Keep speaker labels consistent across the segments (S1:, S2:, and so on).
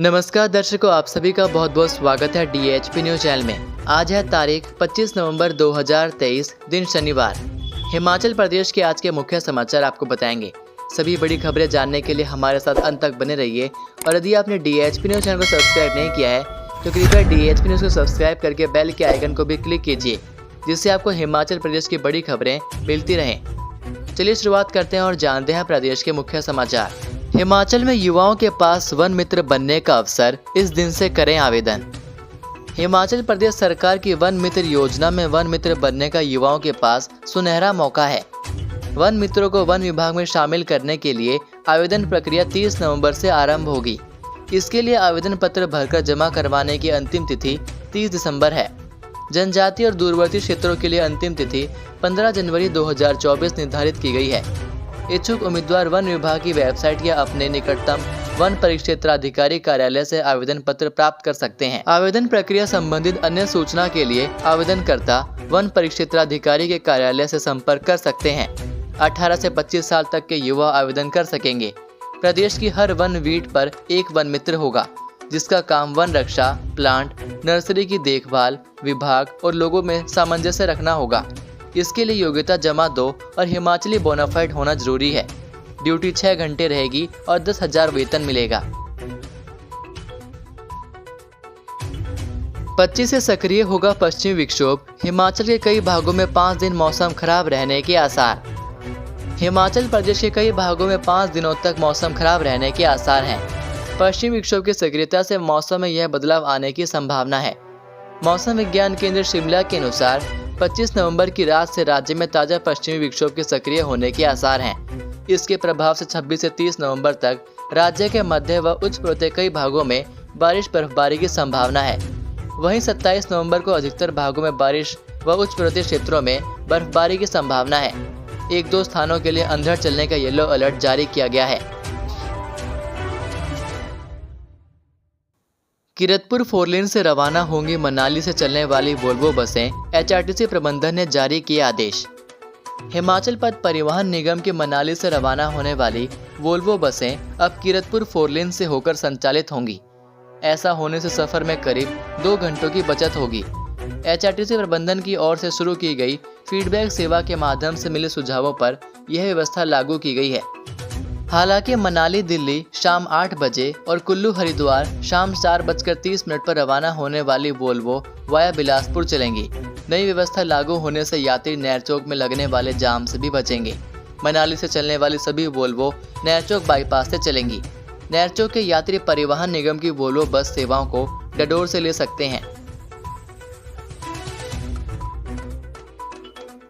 S1: नमस्कार दर्शकों, आप सभी का बहुत बहुत स्वागत है DHP न्यूज चैनल में। आज है तारीख 25 नवंबर 2023, दिन शनिवार। हिमाचल प्रदेश के आज के मुख्य समाचार आपको बताएंगे। सभी बड़ी खबरें जानने के लिए हमारे साथ अंत तक बने रहिए। और यदि आपने DHP न्यूज चैनल को सब्सक्राइब नहीं किया है तो कृपया DHP न्यूज को सब्सक्राइब करके बेल के आइकन को भी क्लिक कीजिए, जिससे आपको हिमाचल प्रदेश की बड़ी खबरें मिलती रहें। चलिए शुरुआत करते हैं और जानते हैं प्रदेश के मुख्य समाचार। हिमाचल में युवाओं के पास वन मित्र बनने का अवसर, इस दिन से करें आवेदन। हिमाचल प्रदेश सरकार की वन मित्र योजना में वन मित्र बनने का युवाओं के पास सुनहरा मौका है। वन मित्रों को वन विभाग में शामिल करने के लिए आवेदन प्रक्रिया 30 नवंबर से आरंभ होगी। इसके लिए आवेदन पत्र भरकर जमा करवाने की अंतिम तिथि 30 दिसंबर है। जनजातीय और दूरवर्ती क्षेत्रों के लिए अंतिम तिथि 15 जनवरी 2024 निर्धारित की गई है। इच्छुक उम्मीदवार वन विभाग की वेबसाइट या अपने निकटतम वन परिक्षेत्राधिकारी कार्यालय से आवेदन पत्र प्राप्त कर सकते हैं। आवेदन प्रक्रिया संबंधित अन्य सूचना के लिए आवेदनकर्ता वन परिक्षेत्राधिकारी के कार्यालय से संपर्क कर सकते हैं। 18 से 25 साल तक के युवा आवेदन कर सकेंगे। प्रदेश की हर वन वीट पर एक वन मित्र होगा, जिसका काम वन रक्षा, प्लांट, नर्सरी की देखभाल, विभाग और लोगों में सामंजस्य रखना होगा। इसके लिए योग्यता जमा 2 और हिमाचली बोनाफाइड होना जरूरी है। ड्यूटी 6 घंटे रहेगी और 10,000 वेतन मिलेगा। 25 से सक्रिय होगा पश्चिमी विक्षोभ, हिमाचल के कई भागों में 5 दिन मौसम खराब रहने के आसार। हिमाचल प्रदेश के कई भागों में 5 दिनों तक मौसम खराब रहने के आसार हैं। पश्चिमी विक्षोभ की सक्रियता से मौसम में यह बदलाव आने की संभावना है। मौसम विज्ञान केंद्र शिमला के अनुसार 25 नवंबर की रात से राज्य में ताजा पश्चिमी विक्षोभ के सक्रिय होने के आसार हैं। इसके प्रभाव से 26 से 30 नवंबर तक राज्य के मध्य व उच्च पर्वतीय कई भागों में बारिश बर्फबारी की संभावना है। वहीं 27 नवंबर को अधिकतर भागों में बारिश व उच्च पर्वतीय क्षेत्रों में बर्फबारी की संभावना है। 1-2 स्थानों के लिए अंधड़ चलने का येलो अलर्ट जारी किया गया है। कीरतपुर 4 लेन से रवाना होंगी मनाली से चलने वाली वोल्वो बसें, HRTC प्रबंधन ने जारी किए आदेश। हिमाचल पथ परिवहन निगम की मनाली से रवाना होने वाली वोल्वो बसें अब कीरतपुर 4 लेन से होकर संचालित होंगी। ऐसा होने से सफर में करीब 2 घंटों की बचत होगी। HRTC प्रबंधन की ओर से शुरू की गई फीडबैक सेवा के माध्यम से मिले सुझावों पर यह व्यवस्था लागू की गई है। हालांकि मनाली दिल्ली शाम 8 बजे और कुल्लू हरिद्वार शाम 4:30 पर रवाना होने वाली वोल्वो वाया बिलासपुर चलेंगी। नई व्यवस्था लागू होने से यात्री नैरचौक में लगने वाले जाम से भी बचेंगे। मनाली से चलने वाली सभी वोल्वो नैरचौक बाईपास से चलेंगी। नैरचौक के यात्री परिवहन निगम की वोल्वो बस सेवाओं को डडोर से ले सकते हैं।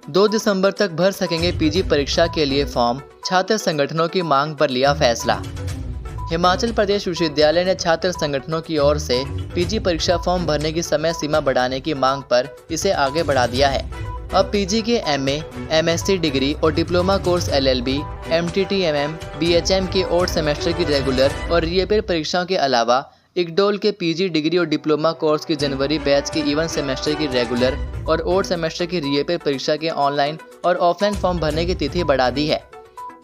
S1: 2 दिसंबर तक भर सकेंगे PG परीक्षा के लिए फॉर्म, छात्र संगठनों की मांग पर लिया फैसला। हिमाचल प्रदेश विश्वविद्यालय ने छात्र संगठनों की ओर से PG परीक्षा फॉर्म भरने की समय सीमा बढ़ाने की मांग पर इसे आगे बढ़ा दिया है। अब PG के MA, MSc डिग्री और diploma course LLB, MTT MM, BHM के ओड सेमेस्टर की रेगुलर और रीअपेयर परीक्षाओं के अलावा इक्डोल के PG डिग्री और डिप्लोमा कोर्स की जनवरी बैच के इवन सेमेस्टर की रेगुलर और ओड सेमेस्टर की रीअपेयर परीक्षा के ऑनलाइन और ऑफलाइन फॉर्म भरने की तिथि बढ़ा दी है।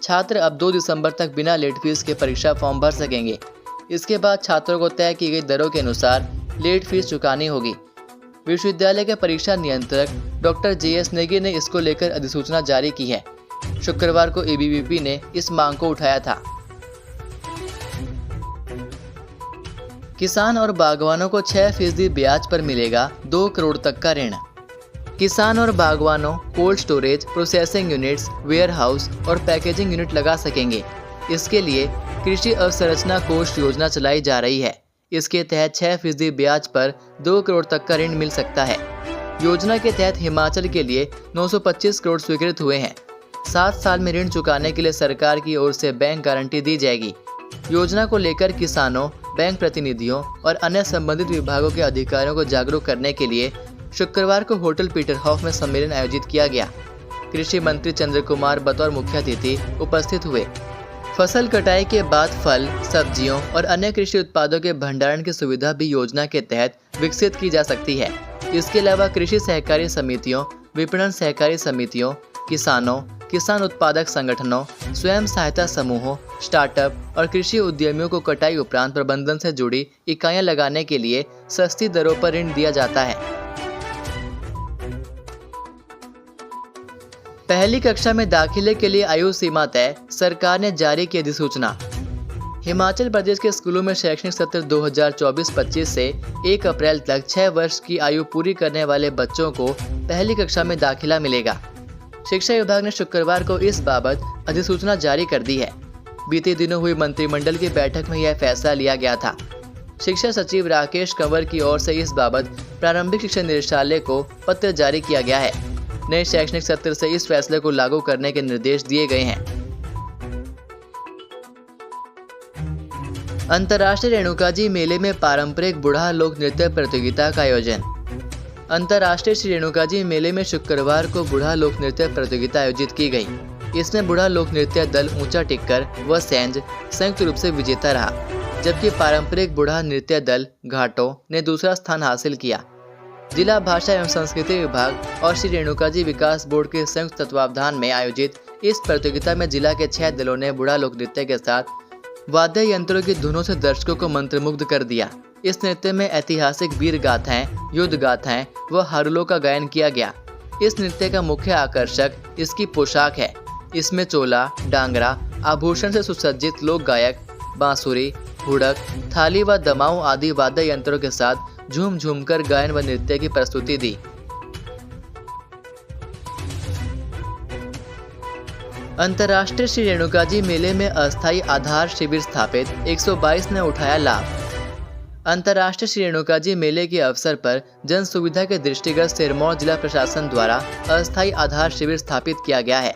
S1: छात्र अब 2 दिसंबर तक बिना लेट फीस के परीक्षा फॉर्म भर सकेंगे। इसके बाद छात्रों को तय की गई दरों के अनुसार लेट फीस चुकानी होगी। विश्वविद्यालय के परीक्षा नियंत्रक डॉक्टर JS नेगी ने इसको लेकर अधिसूचना जारी की है। शुक्रवार को ABVP ने इस मांग को उठाया था। किसान और बागवानों को 6% ब्याज पर मिलेगा 2 करोड़ तक का ऋण। किसान और बागवानों cold storage, processing units, warehouse और पैकेजिंग यूनिट लगा सकेंगे। इसके लिए कृषि अवसंरचना कोष योजना चलाई जा रही है। इसके तहत 6% ब्याज पर 2 करोड़ तक का ऋण मिल सकता है। योजना के तहत हिमाचल के लिए 925 करोड़ स्वीकृत हुए हैं। 7 साल में ऋण चुकाने के लिए सरकार की ओर से बैंक गारंटी दी जाएगी। योजना को लेकर किसानों, बैंक प्रतिनिधियों और अन्य संबंधित विभागों के अधिकारियों को जागरूक करने के लिए शुक्रवार को होटल पीटरहॉफ में सम्मेलन आयोजित किया गया। कृषि मंत्री चंद्र कुमार बतौर मुख्य अतिथि उपस्थित हुए। फसल कटाई के बाद फल, सब्जियों और अन्य कृषि उत्पादों के भंडारण की सुविधा भी योजना के तहत विकसित की जा सकती है। इसके अलावा कृषि सहकारी समितियों, विपणन सहकारी समितियों, किसानों, किसान उत्पादक संगठनों, स्वयं सहायता समूहों, स्टार्टअप और कृषि उद्यमियों को कटाई उपरांत प्रबंधन से जुड़ी इकाइयां लगाने के लिए सस्ती दरों पर ऋण दिया जाता है। पहली कक्षा में दाखिले के लिए आयु सीमा तय, सरकार ने जारी की अधिसूचना। हिमाचल प्रदेश के स्कूलों में शैक्षणिक सत्र 2024-25 से 1 अप्रैल तक 6 वर्ष की आयु पूरी करने वाले बच्चों को पहली कक्षा में दाखिला मिलेगा। शिक्षा विभाग ने शुक्रवार को इस बाबत अधिसूचना जारी कर दी है। बीते दिनों हुई मंत्रिमंडल की बैठक में यह फैसला लिया गया था। शिक्षा सचिव राकेश कंवर की ओर से इस बाबत प्रारंभिक शिक्षा निदेशालय को पत्र जारी किया गया है। नए शैक्षणिक सत्र से इस फैसले को लागू करने के निर्देश दिए गए हैं। अंतर्राष्ट्रीय रेणुकाजी मेले में पारंपरिक बुढ़ा लोक नृत्य प्रतियोगिता का आयोजन। अंतर्राष्ट्रीय श्री रेणुकाजी मेले में शुक्रवार को बुढ़ा लोक नृत्य प्रतियोगिता आयोजित की गई। इसमें बुढ़ा लोक नृत्य दल ऊंचा टिक्कर व सेंज संयुक्त रूप से विजेता रहा, जबकि पारंपरिक बुढ़ा नृत्य दल घाटों ने दूसरा स्थान हासिल किया। जिला भाषा एवं संस्कृति विभाग और श्री रेणुकाजी विकास बोर्ड के संयुक्त तत्वावधान में आयोजित इस प्रतियोगिता में जिला के 6 दलों ने बुढ़ा लोक नृत्य के साथ वाद्य यंत्रों की धुनों से दर्शकों को मंत्रमुग्ध कर दिया। इस नृत्य में ऐतिहासिक वीर गाथाएं, युद्ध गाथाएं व हरलों का गायन किया गया। इस नृत्य का मुख्य आकर्षक इसकी पोशाक है। इसमें चोला, डांगरा, आभूषण से सुसज्जित लोक गायक बांसुरी, हुड़क, थाली व दमाऊ आदि वाद्य यंत्रों के साथ झूम झूम कर गायन व नृत्य की प्रस्तुति दी। अंतर्राष्ट्रीय श्री रेणुकाजी मेले में अस्थायी आधार शिविर स्थापित 122 ने उठाया लाभ। अंतर्राष्ट्रीय श्री रेणुकाजी मेले के अवसर पर जन सुविधा के दृष्टिगत सिरमौर जिला प्रशासन द्वारा अस्थायी आधार शिविर स्थापित किया गया है।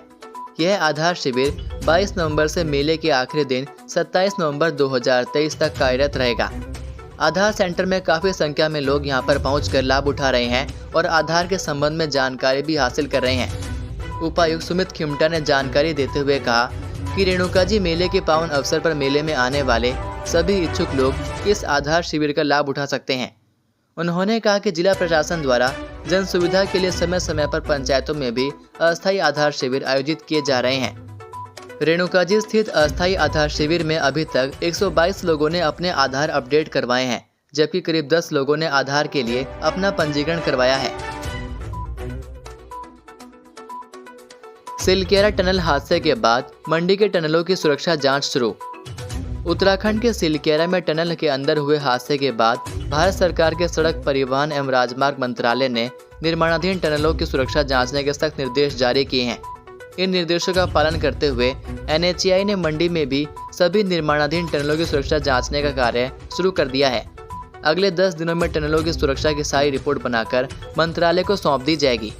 S1: यह आधार शिविर 22 नवंबर से मेले के आखिरी दिन 27 नवंबर 2023 तक कार्यरत रहेगा। आधार सेंटर में काफी संख्या में लोग यहां पर पहुंचकर लाभ उठा रहे हैं और आधार के संबंध में जानकारी भी हासिल कर रहे हैं। उपायुक्त सुमित खिमटा ने जानकारी देते हुए कहा कि रेणुकाजी मेले के पावन अवसर पर मेले में आने वाले सभी इच्छुक लोग इस आधार शिविर का लाभ उठा सकते हैं। उन्होंने कहा कि जिला प्रशासन द्वारा जन सुविधा के लिए समय समय पर पंचायतों में भी अस्थायी आधार शिविर आयोजित किए जा रहे हैं। रेणुकाजी स्थित अस्थायी आधार शिविर में अभी तक 122 लोगों ने अपने आधार अपडेट करवाए हैं, जबकि करीब 10 लोगों ने आधार के लिए अपना पंजीकरण करवाया है। सिलकेरा टनल हादसे के बाद मंडी के टनलों की सुरक्षा जांच शुरू। उत्तराखंड के सिलकेरा में टनल के अंदर हुए हादसे के बाद भारत सरकार के सड़क परिवहन एवं राजमार्ग मंत्रालय ने निर्माणाधीन टनलों की सुरक्षा जांचने के सख्त निर्देश जारी किए हैं। इन निर्देशों का पालन करते हुए NHAI ने मंडी में भी सभी निर्माणाधीन टनलों की सुरक्षा जांचने का कार्य शुरू कर दिया है। अगले 10 दिनों में टनलों की सुरक्षा की सारी रिपोर्ट बनाकर मंत्रालय को सौंप दी जाएगी।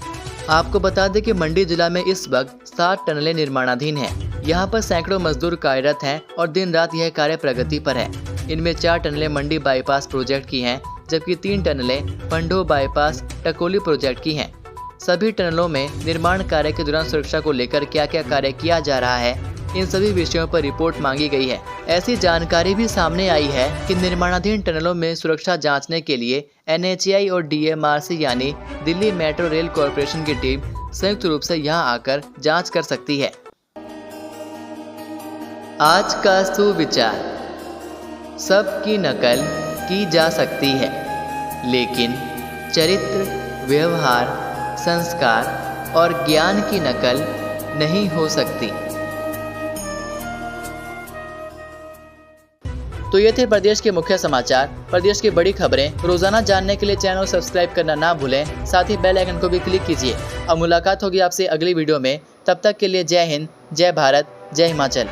S1: आपको बता दें कि मंडी जिला में इस वक्त 7 टनलें निर्माणाधीन हैं। यहाँ पर सैकड़ों मजदूर कार्यरत हैं और दिन रात यह कार्य प्रगति पर है। इनमें 4 टनलें मंडी बाईपास प्रोजेक्ट की हैं, जबकि 3 टनलें पंडो बाईपास टकोली प्रोजेक्ट की हैं। सभी टनलों में निर्माण कार्य के दौरान सुरक्षा को लेकर क्या क्या कार्य किया जा रहा है, इन सभी विषयों पर रिपोर्ट मांगी गई है। ऐसी जानकारी भी सामने आई है कि निर्माणाधीन टनलों में सुरक्षा जांचने के लिए NHAI और DMRC यानी दिल्ली मेट्रो रेल कॉरपोरेशन की टीम संयुक्त रूप से यहां आकर जांच कर सकती है। आज का सुविचार, सबकी नकल की जा सकती है, लेकिन चरित्र, व्यवहार, संस्कार और ज्ञान की नकल नहीं हो सकती। तो ये थे प्रदेश के मुख्य समाचार। प्रदेश की बड़ी खबरें रोजाना जानने के लिए चैनल सब्सक्राइब करना ना भूलें, साथ ही बेल आइकन को भी क्लिक कीजिए। अब मुलाकात होगी आपसे अगली वीडियो में। तब तक के लिए जय हिंद, जय भारत, जय हिमाचल।